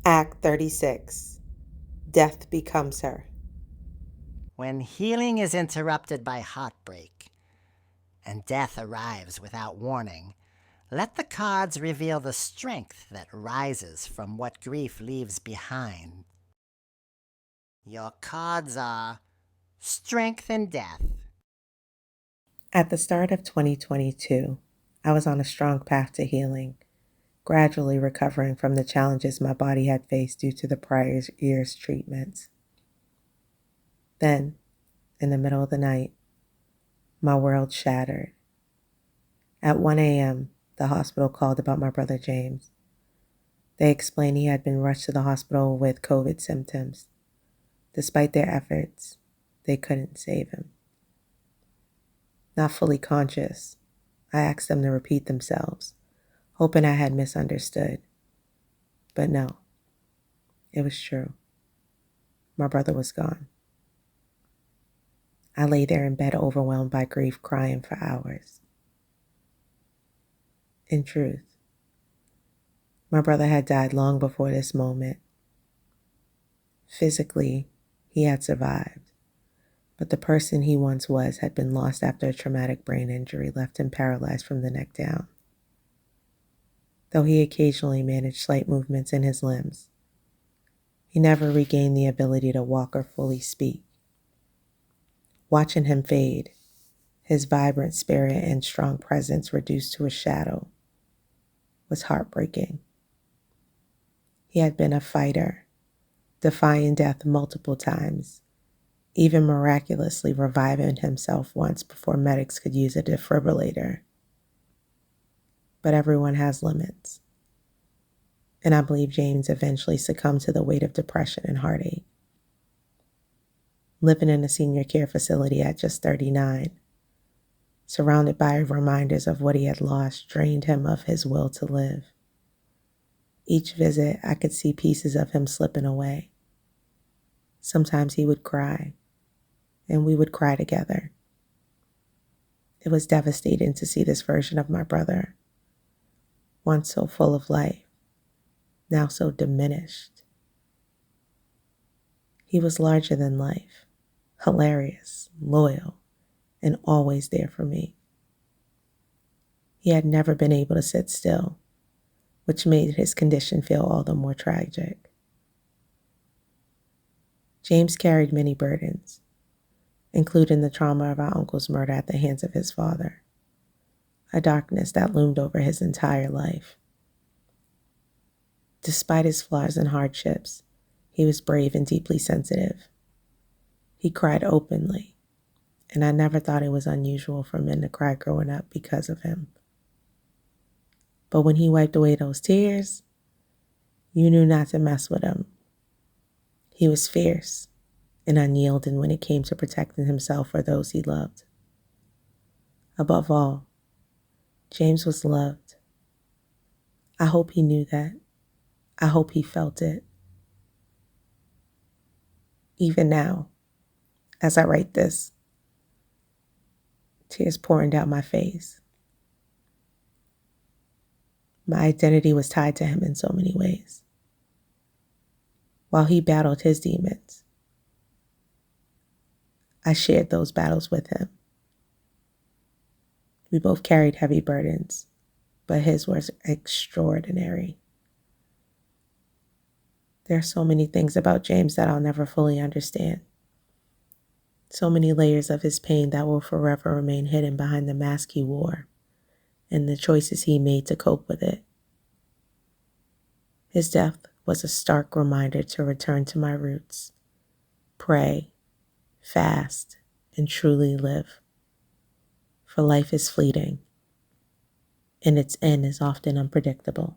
Act 36. Death becomes her. When healing is interrupted by heartbreak and death arrives without warning, let the cards reveal the strength that rises from what grief leaves behind. Your cards are Strength and Death. At the start of 2022, I was on a strong path to healing, gradually recovering from the challenges my body had faced due to the prior year's treatments. Then, in the middle of the night, my world shattered. At 1 a.m., the hospital called about my brother James. They explained he had been rushed to the hospital with COVID symptoms. Despite their efforts, they couldn't save him. Not fully conscious, I asked them to repeat themselves, hoping I had misunderstood. But no, it was true. My brother was gone. I lay there in bed overwhelmed by grief, crying for hours. In truth, my brother had died long before this moment. Physically, he had survived, but the person he once was had been lost after a traumatic brain injury left him paralyzed from the neck down. Though he occasionally managed slight movements in his limbs, he never regained the ability to walk or fully speak. Watching him fade, his vibrant spirit and strong presence reduced to a shadow, was heartbreaking. He had been a fighter, defying death multiple times, even miraculously reviving himself once before medics could use a defibrillator. But everyone has limits, and I believe James eventually succumbed to the weight of depression and heartache. Living in a senior care facility at just 39, surrounded by reminders of what he had lost, drained him of his will to live. Each visit, I could see pieces of him slipping away. Sometimes he would cry, and we would cry together. It was devastating to see this version of my brother, once so full of life, now so diminished. He was larger than life, hilarious, loyal, and always there for me. He had never been able to sit still, which made his condition feel all the more tragic. James carried many burdens, including the trauma of our uncle's murder at the hands of his father, a darkness that loomed over his entire life. Despite his flaws and hardships, he was brave and deeply sensitive. He cried openly, and I never thought it was unusual for men to cry growing up because of him. But when he wiped away those tears, you knew not to mess with him. He was fierce and unyielding when it came to protecting himself or those he loved. Above all, James was loved. I hope he knew that. I hope he felt it. Even now, as I write this, tears pouring down my face. My identity was tied to him in so many ways. While he battled his demons, I shared those battles with him. We both carried heavy burdens, but his was extraordinary. There are so many things about James that I'll never fully understand. So many layers of his pain that will forever remain hidden behind the mask he wore and the choices he made to cope with it. His death was a stark reminder to return to my roots, pray, fast, and truly live. For life is fleeting, and its end is often unpredictable.